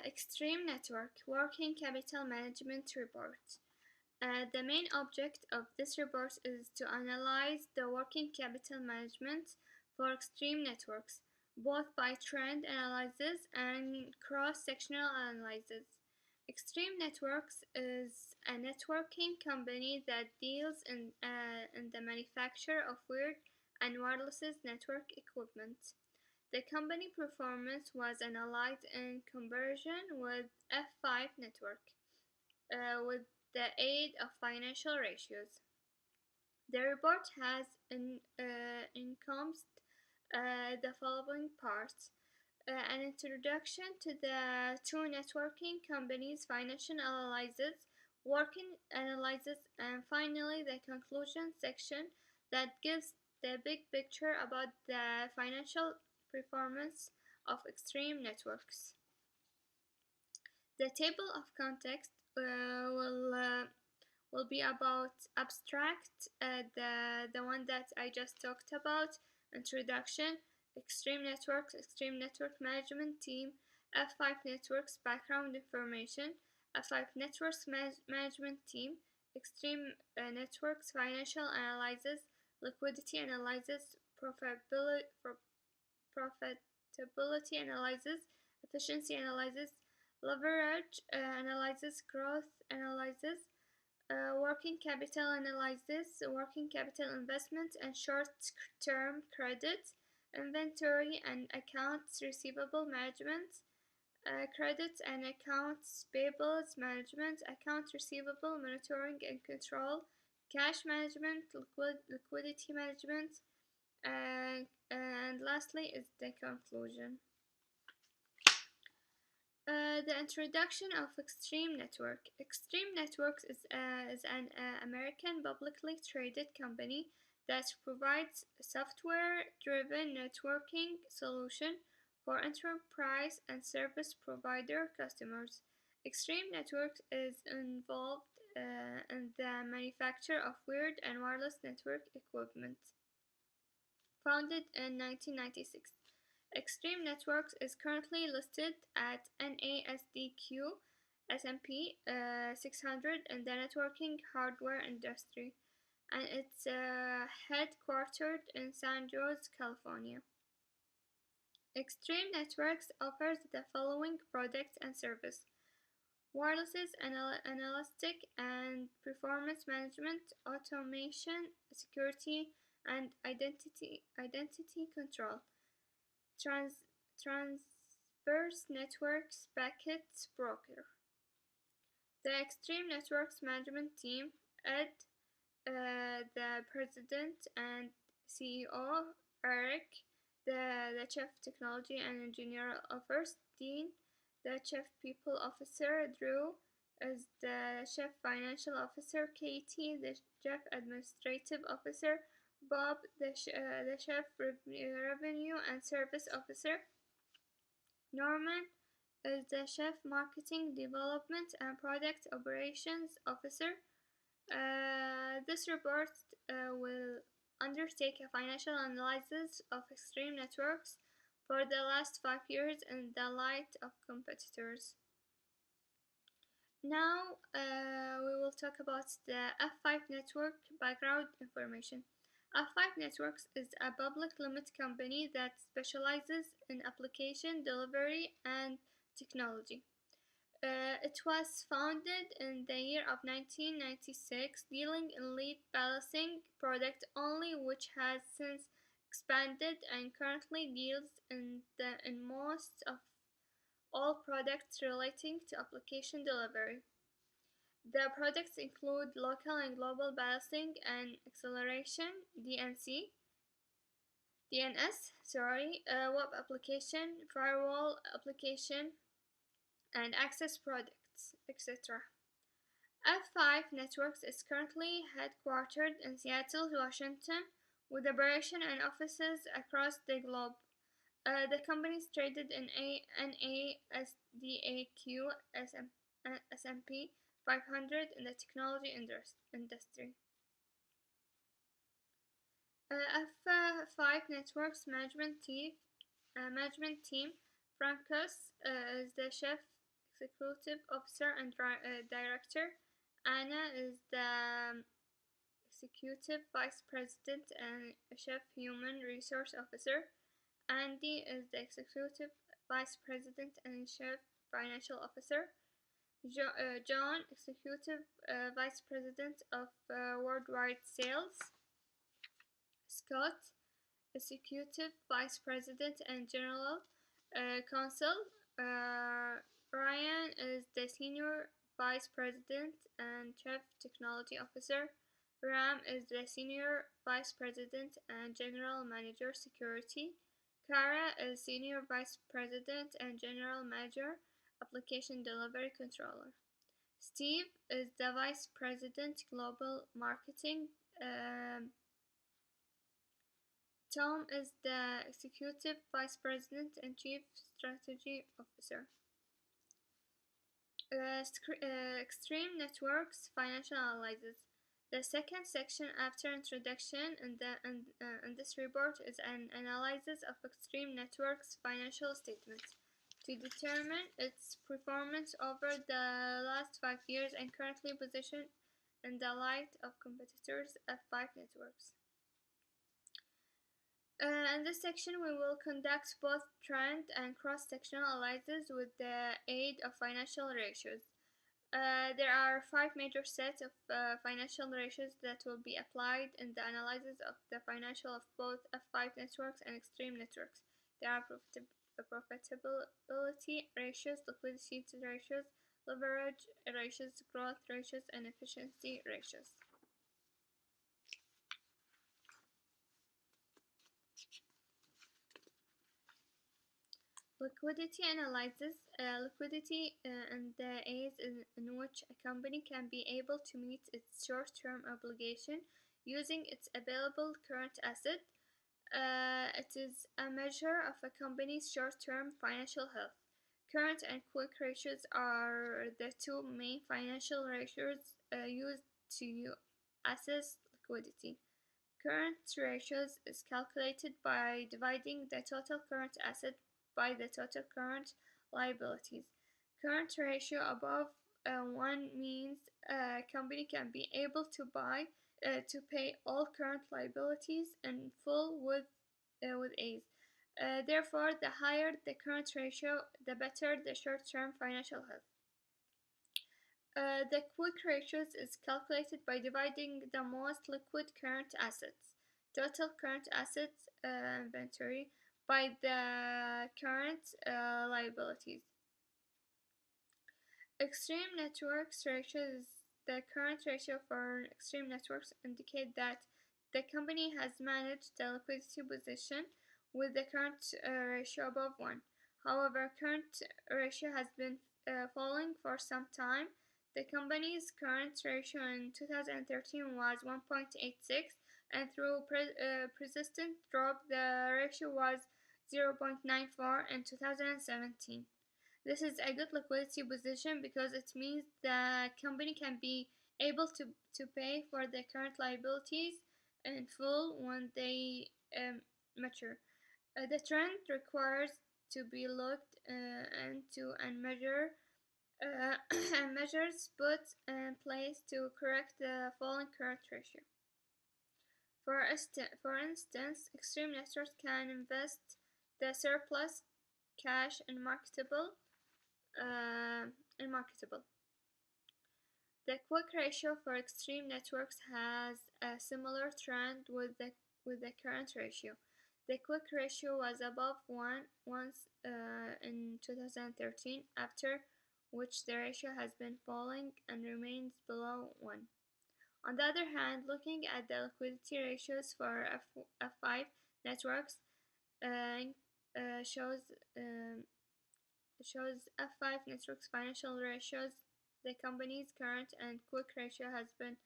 Extreme Network Working Capital Management Report. The main object of this report is to analyze the working capital management for extreme networks, both by trend analysis and cross-sectional analysis. Extreme Networks is a networking company that deals in the manufacture of wired and wireless network equipment. The company performance was analyzed in comparison with F5 network with the aid of financial ratios. The report has encompassed the following parts: an introduction to the two networking companies' financial analysis, working analysis, and finally the conclusion section that gives the big picture about the financial performance of extreme networks. The table of context will be about abstract, the one that I just talked about, introduction, extreme network management team, F5 networks background information, F5 networks management team, extreme networks financial analysis, liquidity analysis, profitability analysis, efficiency analysis, leverage analysis, growth analysis, working capital analysis, working capital investment and short-term credit, inventory and accounts receivable management, credit and accounts payables management, accounts receivable monitoring and control, cash management, liquidity management, and lastly is the conclusion. The introduction of Extreme Network. Extreme Networks is an American publicly traded company that provides software-driven networking solution for enterprise and service provider customers. Extreme Networks is involved in the manufacture of wired and wireless network equipment. Founded in 1996. Extreme Networks is currently listed at NASDQ S&P 600 in the networking hardware industry, and it's headquartered in San Jose, California. Extreme Networks offers the following products and service: wireless analytic and performance management, automation, security, and identity control. Transverse Networks Packets Broker. The Extreme Networks Management Team, Ed, the President and CEO, Eric, the Chief Technology and Engineer Officer, Dean, the Chief People Officer, Drew, is the Chief Financial Officer, Katie, the Chief Administrative Officer, Bob, the Chief Revenue and Service Officer. Norman is the Chief Marketing Development and Product Operations Officer. This report will undertake a financial analysis of Extreme Networks for the last 5 years in the light of competitors. Now we will talk about the F5 network background information. F5 Networks is a public limited company that specializes in application delivery and technology. It was founded in the year of 1996, dealing in lead balancing product only, which has since expanded and currently deals in most of all products relating to application delivery. The products include local and global balancing and acceleration DNS, web application, firewall application, and access products, etc. F5 Networks is currently headquartered in Seattle, Washington, with operation and offices across the globe. The company is traded in NASDAQ S&P 500 in the technology industry. F5 Networks management team. Francos is the Chief executive officer and director. Anna is the executive vice president and chief human resource officer. Andy is the executive vice president and chief financial officer. John, executive vice president of worldwide sales. Scott, executive vice president and general counsel. Ryan is the senior vice president and chief technology officer. Ram is the senior vice president and general manager security. Kara is senior vice president and general manager application delivery controller. Steve is the vice president global marketing. Tom is the executive vice president and chief strategy officer. Extreme networks financial analysis. The second section after introduction in this report is an analysis of extreme networks financial statements to determine its performance over the last 5 years and currently position in the light of competitors F5 networks. In this section, we will conduct both trend and cross-sectional analysis with the aid of financial ratios. There are 5 major sets of financial ratios that will be applied in the analysis of the financial of both F5 networks and extreme networks. There are profitability ratios, liquidity ratios, leverage ratios, growth ratios, and efficiency ratios. Liquidity analysis. Liquidity and the areas in which a company can be able to meet its short-term obligation using its available current asset. It is a measure of a company's short-term financial health. Current and quick ratios are the two main financial ratios used to assess liquidity. Current ratios is calculated by dividing the total current asset by the total current liabilities. Current ratio above 1 means a company can be able to pay all current liabilities in full with ease. Therefore, the higher the current ratio, the better the short-term financial health. The quick ratios is calculated by dividing the most liquid current assets, total current assets inventory, by the current liabilities. Extreme networks ratio is the current ratio for extreme networks indicate that the company has managed the liquidity position with the current ratio above 1. However, current ratio has been falling for some time. The company's current ratio in 2013 was 1.86, and through persistent drop, the ratio was 0.94 in 2017. This is a good liquidity position because it means the company can be able to pay for the current liabilities in full when they mature. The trend requires to be looked into and measures put in place to correct the falling current ratio. For instance, extreme networks can invest the surplus cash in marketable. The quick ratio for extreme networks has a similar trend with the current ratio. The quick ratio was above 1 once in 2013, after which the ratio has been falling and remains below 1. On the other hand, looking at the liquidity ratios for F5 networks shows F5 networks financial ratios. The company's current and quick ratio has been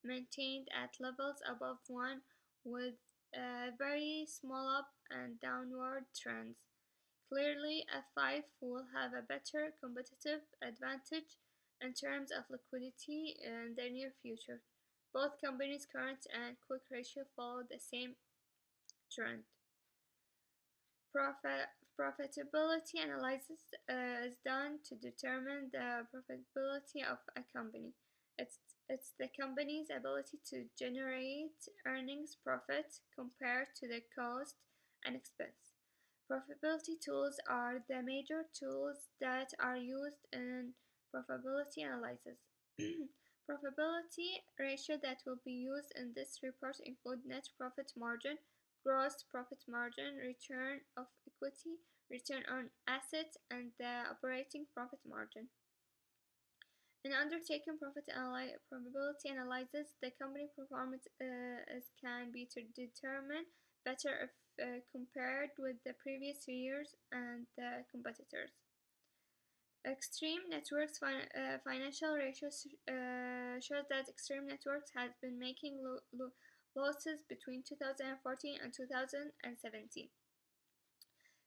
maintained at levels above 1 with very small up and downward trends. Clearly, F5 will have a better competitive advantage in terms of liquidity in the near future. Both companies' current and quick ratio follow the same trend. profitability analysis is done to determine the profitability of a company. It's, it's the company's ability to generate earnings profit compared to the cost and expense. Profitability tools are the major tools that are used in profitability analysis. Profitability ratio that will be used in this report include net profit margin, gross profit margin, return of equity, return on assets, and the operating profit margin. In undertaking probability analysis, the company performance can be determined better if compared with the previous years and the competitors. Extreme Networks financial ratios shows that Extreme Networks has been making losses between 2014 and 2017.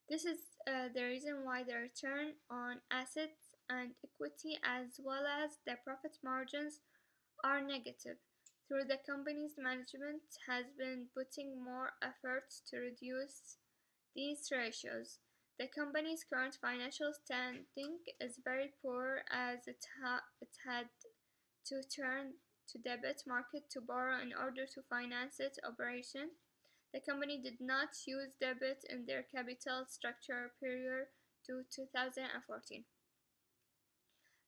This is the reason why the return on assets and equity as well as the profit margins are negative. Through the company's management has been putting more efforts to reduce these ratios. The company's current financial standing is very poor as it had to turn to debt market to borrow in order to finance its operation. The company did not use debt in their capital structure prior to 2014.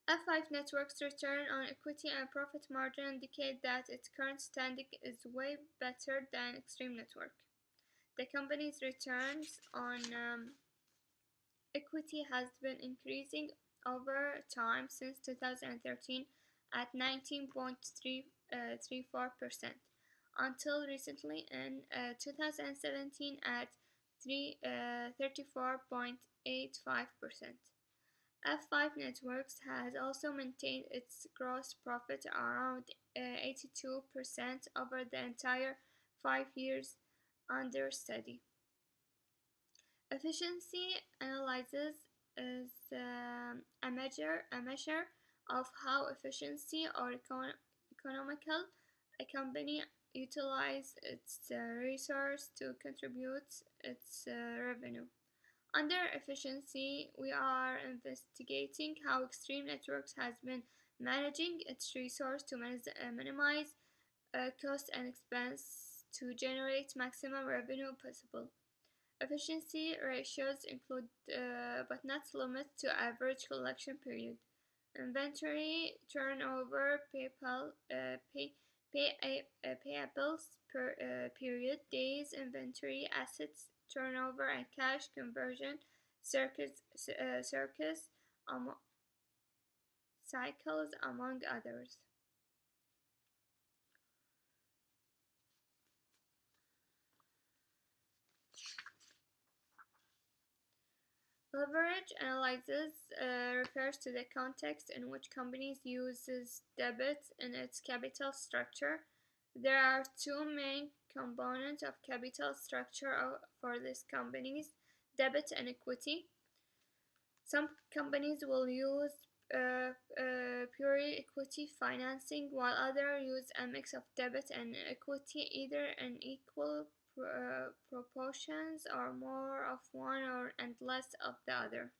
F5 Networks' return on equity and profit margin indicate that its current standing is way better than Extreme Network. The company's returns on equity has been increasing over time since 2013 at 19.34% until recently in 2017 at 34.85%. F5 Networks has also maintained its gross profit around 82% over the entire 5 years under study. Efficiency analysis is a measure of how efficiency or economical a company utilize its resource to contribute its revenue. Under efficiency, we are investigating how Extreme Networks has been managing its resource to minimize cost and expense to generate maximum revenue possible. Efficiency ratios include but not limited to average collection period, inventory turnover, payables per period, days inventory, assets turnover, and cash conversion cycles, among others. Leverage analysis refers to the context in which companies uses debt in its capital structure. There are two main components of capital structure for these companies, debt and equity. Some companies will use pure equity financing, while others use a mix of debt and equity, either in equal proportions or more of one and less of the other.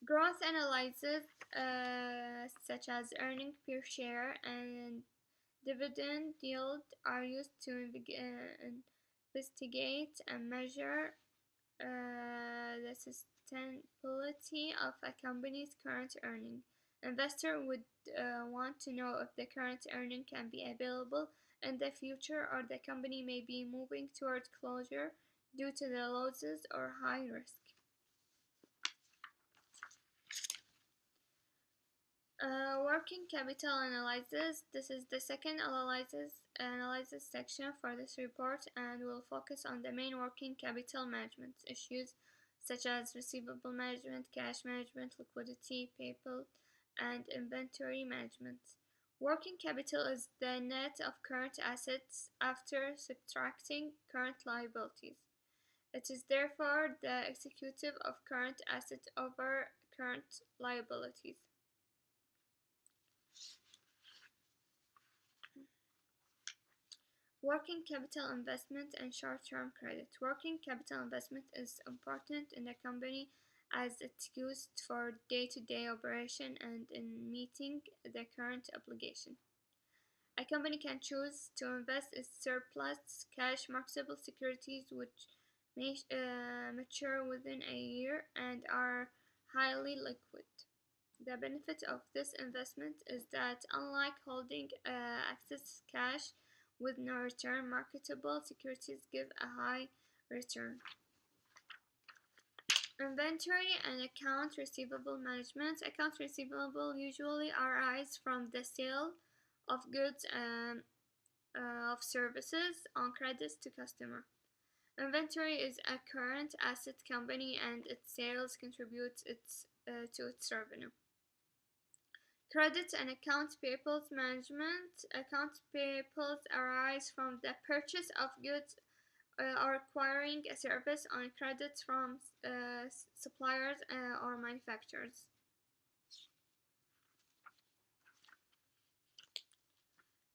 Growth analysis, such as earning per share and dividend yield, are used to investigate and measure the sustainability of a company's current earning. Investor would want to know if the current earning can be available in the future or the company may be moving towards closure due to the losses or high risk. Working capital analysis. This is the second analysis section for this report and will focus on the main working capital management issues such as receivable management, cash management, liquidity, payable, and inventory management. Working capital is the net of current assets after subtracting current liabilities. It is therefore the executive of current assets over current liabilities. Working capital investment and short-term credit. Working capital investment is important in a company as it's used for day-to-day operation and in meeting the current obligation. A company can choose to invest its surplus cash marketable securities which may mature within a year and are highly liquid. The benefit of this investment is that unlike holding excess cash with no return, marketable securities give a high return. Inventory and account receivable management. Account receivable usually arise from the sale of goods and of services on credits to customer. Inventory is a current asset company and its sales contributes to its revenue. Credit and accounts payables management. Accounts payables arise from the purchase of goods or acquiring a service on credit from suppliers or manufacturers.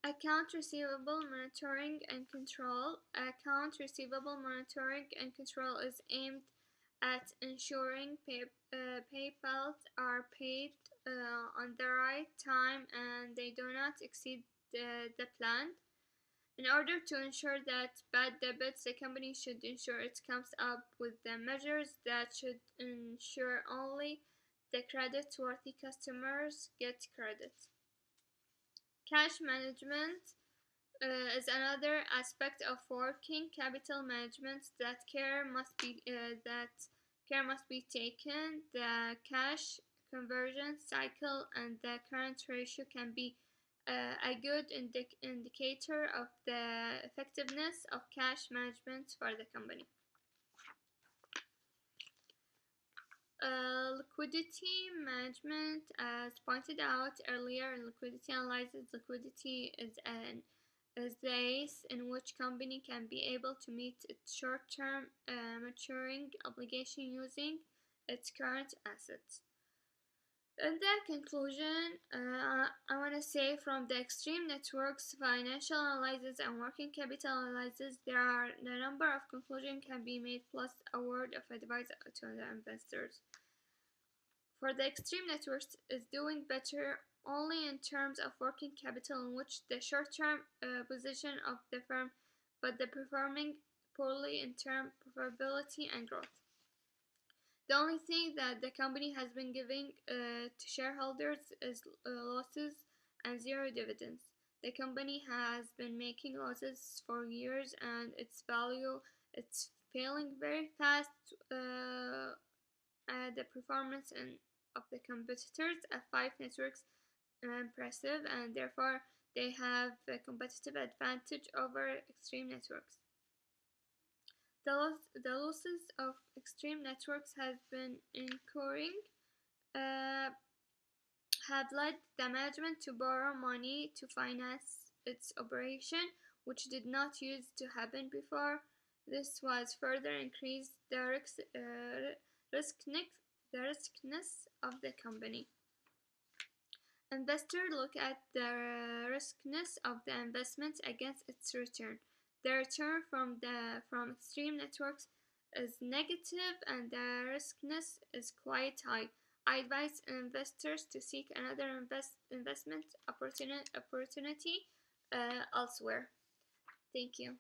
Account receivable monitoring and control. Account receivable monitoring and control is aimed at ensuring PayPals are paid on the right time and they do not exceed the plan. In order to ensure that bad debits, the company should ensure it comes up with the measures that should ensure only the credit-worthy customers get credit. Cash management is another aspect of working capital management that care must be taken. The cash conversion cycle and the current ratio can be a good indicator of the effectiveness of cash management for the company. Liquidity management, as pointed out earlier, liquidity analysis. Liquidity is the ways in which company can be able to meet its short-term maturing obligation using its current assets. In the conclusion, I want to say from the extreme networks, financial analysis and working capital analysis, there are a number of conclusions can be made plus a word of advice to the investors. For the extreme networks is doing better only in terms of working capital in which the short-term position of the firm, but the performing poorly in terms of profitability and growth. The only thing that the company has been giving to shareholders is losses and zero dividends. The company has been making losses for years and its value it's failing very fast. The performance of the competitors at five networks impressive and therefore they have a competitive advantage over extreme networks. The losses of extreme networks have been incurring have led the management to borrow money to finance its operation, which did not used to happen before. This was further increased the riskness of the company. Investors look at the riskness of the investment against its return. The return from extreme networks is negative and the riskness is quite high. I advise investors to seek another investment opportunity elsewhere. Thank you.